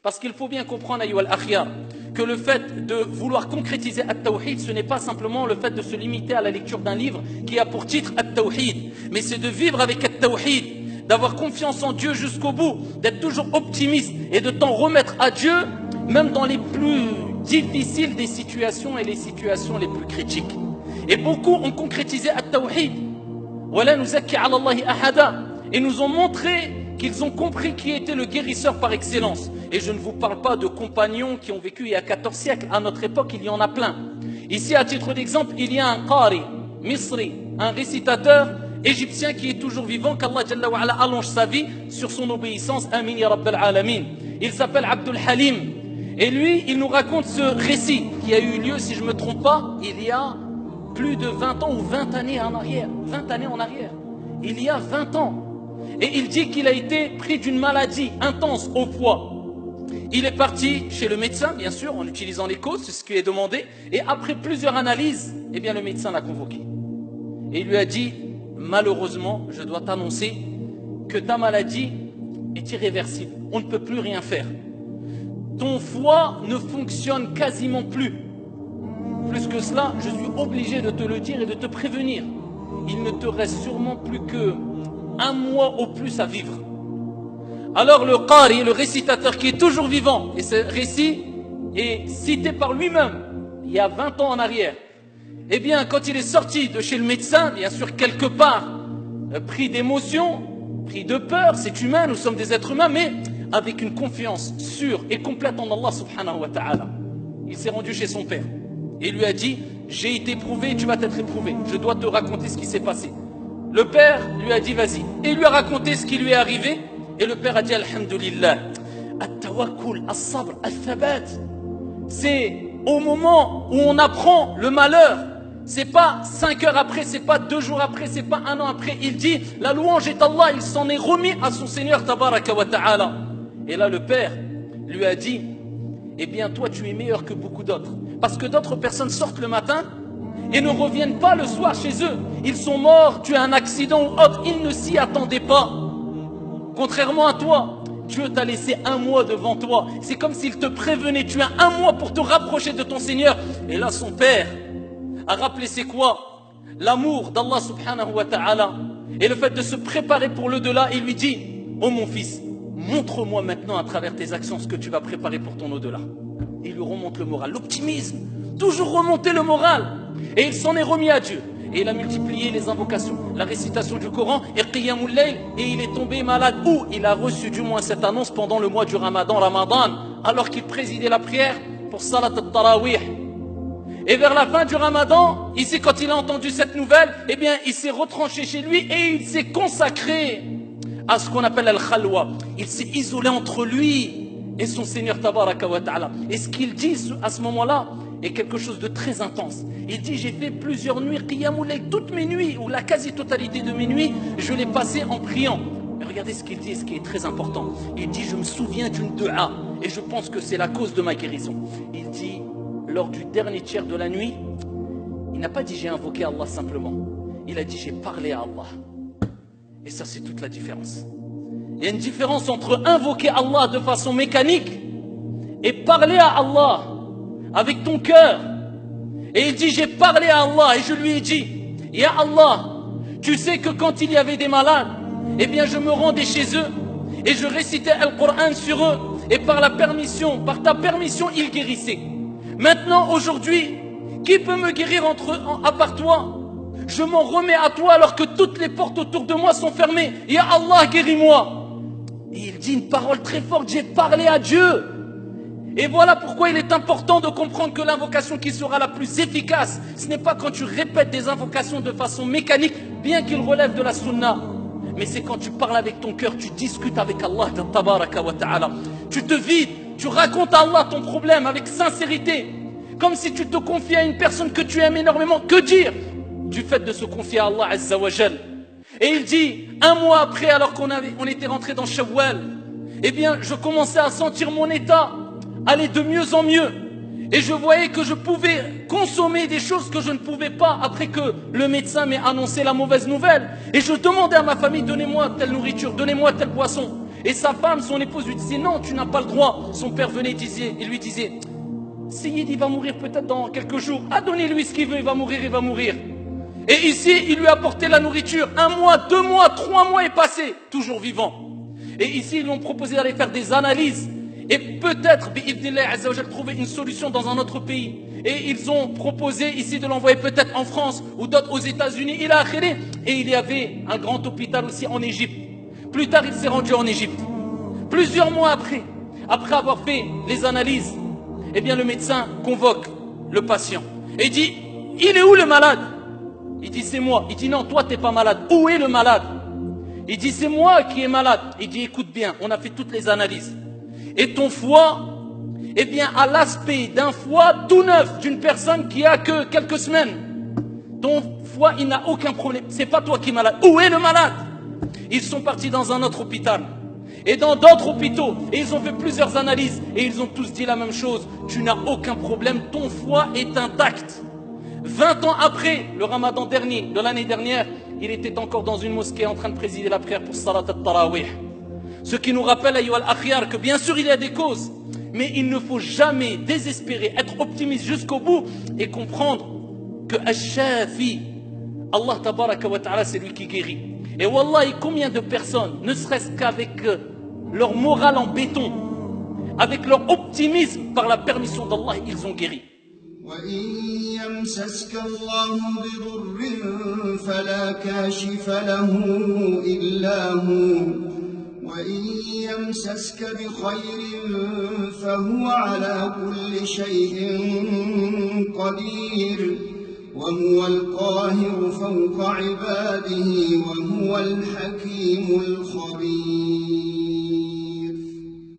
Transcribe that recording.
Parce qu'il faut bien comprendre, ayyuhal akhyar, que le fait de vouloir concrétiser At-Tawhid, ce n'est pas simplement le fait de se limiter à la lecture d'un livre qui a pour titre At-Tawhid, mais c'est de vivre avec At-Tawhid, d'avoir confiance en Dieu jusqu'au bout, d'être toujours optimiste et de t'en remettre à Dieu, même dans les plus difficiles des situations et les situations les plus critiques. Et beaucoup ont concrétisé At-Tawhid, wala nuzakki ala Allahi ahada, et nous ont montré qu'ils ont compris qui était le guérisseur par excellence. Et je ne vous parle pas de compagnons qui ont vécu il y a 14 siècles. À notre époque, il y en a plein. Ici, à titre d'exemple, il y a un qari, misri, un récitateur égyptien qui est toujours vivant, qu'Allah Jalla wa Ala allonge sa vie sur son obéissance. Amin ya Rabbal Alamin. Il s'appelle Abdul Halim. Et lui, il nous raconte ce récit qui a eu lieu, si je ne me trompe pas, il y a plus de 20 ans ou 20 années en arrière. 20 années en arrière. Il y a 20 ans. Et il dit qu'il a été pris d'une maladie intense au foie. Il est parti chez le médecin, bien sûr, en utilisant les causes, c'est ce qui est demandé. Et après plusieurs analyses, eh bien, le médecin l'a convoqué. Et il lui a dit, malheureusement, je dois t'annoncer que ta maladie est irréversible. On ne peut plus rien faire. Ton foie ne fonctionne quasiment plus. Plus que cela, je suis obligé de te le dire et de te prévenir. Il ne te reste sûrement plus que 1 mois au plus à vivre. Alors le qari, le récitateur qui est toujours vivant, et ce récit est cité par lui-même il y a 20 ans en arrière, eh bien quand il est sorti de chez le médecin, bien sûr quelque part, pris d'émotion, pris de peur, c'est humain, nous sommes des êtres humains, mais avec une confiance sûre et complète en Allah subhanahu wa ta'ala, il s'est rendu chez son père et lui a dit, j'ai été éprouvé, tu vas être éprouvé, je dois te raconter ce qui s'est passé. Le père lui a dit vas-y, et il lui a raconté ce qui lui est arrivé. Et le père a dit alhamdulillah, at-tawakkul, as-sabr, al-thabat. C'est au moment où on apprend le malheur. C'est pas 5 heures après, c'est pas 2 jours après, c'est pas 1 an après. Il dit la louange est Allah, il s'en est remis à son Seigneur tabaraka wa ta'ala. Et là le père lui a dit eh bien toi tu es meilleur que beaucoup d'autres. Parce que d'autres personnes sortent le matin et ne reviennent pas le soir chez eux. Ils sont morts, tu as un accident ou autre, ils ne s'y attendaient pas. Contrairement à toi, Dieu t'a laissé 1 mois devant toi. C'est comme s'il te prévenait, tu as 1 mois pour te rapprocher de ton Seigneur. Et là son père a rappelé c'est quoi? L'amour d'Allah subhanahu wa ta'ala. Et le fait de se préparer pour l'au-delà, il lui dit, oh mon fils, montre-moi maintenant à travers tes actions ce que tu vas préparer pour ton au-delà. Et il lui remonte le moral, l'optimisme, toujours remonter le moral. Et il s'en est remis à Dieu. Et il a multiplié les invocations, la récitation du Coran et Qiyamul Layl. Et il est tombé malade. Ou il a reçu du moins cette annonce pendant le mois du Ramadan, alors qu'il présidait la prière pour Salat al-Tarawih. Et vers la fin du Ramadan, ici quand il a entendu cette nouvelle, eh bien il s'est retranché chez lui et il s'est consacré à ce qu'on appelle al-Khalwa. Il s'est isolé entre lui et son Seigneur Tabaraka wa Ta'ala. Et ce qu'il dit à ce moment-là est quelque chose de très intense. Il dit j'ai fait plusieurs nuits, Qiyamul Layl, toutes mes nuits, ou la quasi-totalité de mes nuits, je l'ai passé en priant. Mais regardez ce qu'il dit, ce qui est très important. Il dit je me souviens d'une dua et je pense que c'est la cause de ma guérison. Il dit lors du dernier tiers de la nuit, il n'a pas dit j'ai invoqué Allah simplement. Il a dit j'ai parlé à Allah. Et ça c'est toute la différence. Il y a une différence entre invoquer Allah de façon mécanique et parler à Allah avec ton cœur. Et il dit j'ai parlé à Allah et je lui ai dit ya Allah, tu sais que quand il y avait des malades, eh bien je me rendais chez eux et je récitais le Coran sur eux et par ta permission ils guérissaient. Maintenant aujourd'hui, qui peut me guérir à part toi? Je m'en remets à toi alors que toutes les portes autour de moi sont fermées. Ya Allah, guéris-moi. Et il dit une parole très forte, j'ai parlé à Dieu. Et voilà pourquoi il est important de comprendre que l'invocation qui sera la plus efficace, ce n'est pas quand tu répètes des invocations de façon mécanique, bien qu'ils relèvent de la sunna, mais c'est quand tu parles avec ton cœur, tu discutes avec Allah, tabaraka wa ta'ala. Tu te vides, tu racontes à Allah ton problème avec sincérité, comme si tu te confiais à une personne que tu aimes énormément. Que dire du fait de se confier à Allah Azza wa Jal? Et il dit, 1 mois après, alors qu'on était rentré dans Shawwal, eh bien, je commençais à sentir mon état aller de mieux en mieux. Et je voyais que je pouvais consommer des choses que je ne pouvais pas après que le médecin m'ait annoncé la mauvaise nouvelle. Et je demandais à ma famille, donnez-moi telle nourriture, donnez-moi telle boisson. Et sa femme, son épouse lui disait non, tu n'as pas le droit. Son père venait et lui disait Sayyid, il va mourir peut-être dans quelques jours. Ah, donnez-lui ce qu'il veut, il va mourir, il va mourir. Et ici, il lui a apporté la nourriture. 1 mois, 2 mois, 3 mois est passé, toujours vivant. Et ici, ils lui ont proposé d'aller faire des analyses. Et peut-être, bi'idhnillah azza wa jal, trouver une solution dans un autre pays. Et ils ont proposé ici de l'envoyer peut-être en France ou d'autres aux États-Unis. Il a akhiré. Et il y avait un grand hôpital aussi en Égypte. Plus tard, il s'est rendu en Égypte. Plusieurs mois après avoir fait les analyses, eh bien le médecin convoque le patient. Et il dit, il est où le malade? Il dit, c'est moi. Il dit, non, toi, t'es pas malade. Où est le malade? Il dit, c'est moi qui est malade. Il dit, écoute bien, on a fait toutes les analyses. Et ton foie, eh bien, a l'aspect d'un foie tout neuf, d'une personne qui a que quelques semaines. Ton foie, il n'a aucun problème. C'est pas toi qui es malade. Où est le malade? Ils sont partis dans un autre hôpital. Et dans d'autres hôpitaux. Et ils ont fait plusieurs analyses. Et ils ont tous dit la même chose. Tu n'as aucun problème. Ton foie est intact. 20 ans après, le ramadan dernier, de l'année dernière, il était encore dans une mosquée en train de présider la prière pour Salat al-Tarawih. Ce qui nous rappelle, ayyuha al-akhyar, que bien sûr il y a des causes, mais il ne faut jamais désespérer, être optimiste jusqu'au bout et comprendre que Ash-Shafi, Allah tabaraka wa ta'ala, c'est lui qui guérit. Et wallahi, combien de personnes, ne serait-ce qu'avec leur morale en béton, avec leur optimisme, par la permission d'Allah, ils ont guéri. وإن يمسسك الله بضر فلا كاشف له إلا هو وإن يمسسك بخير فهو على كل شيء قدير وهو القاهر فوق عباده وهو الحكيم الخبير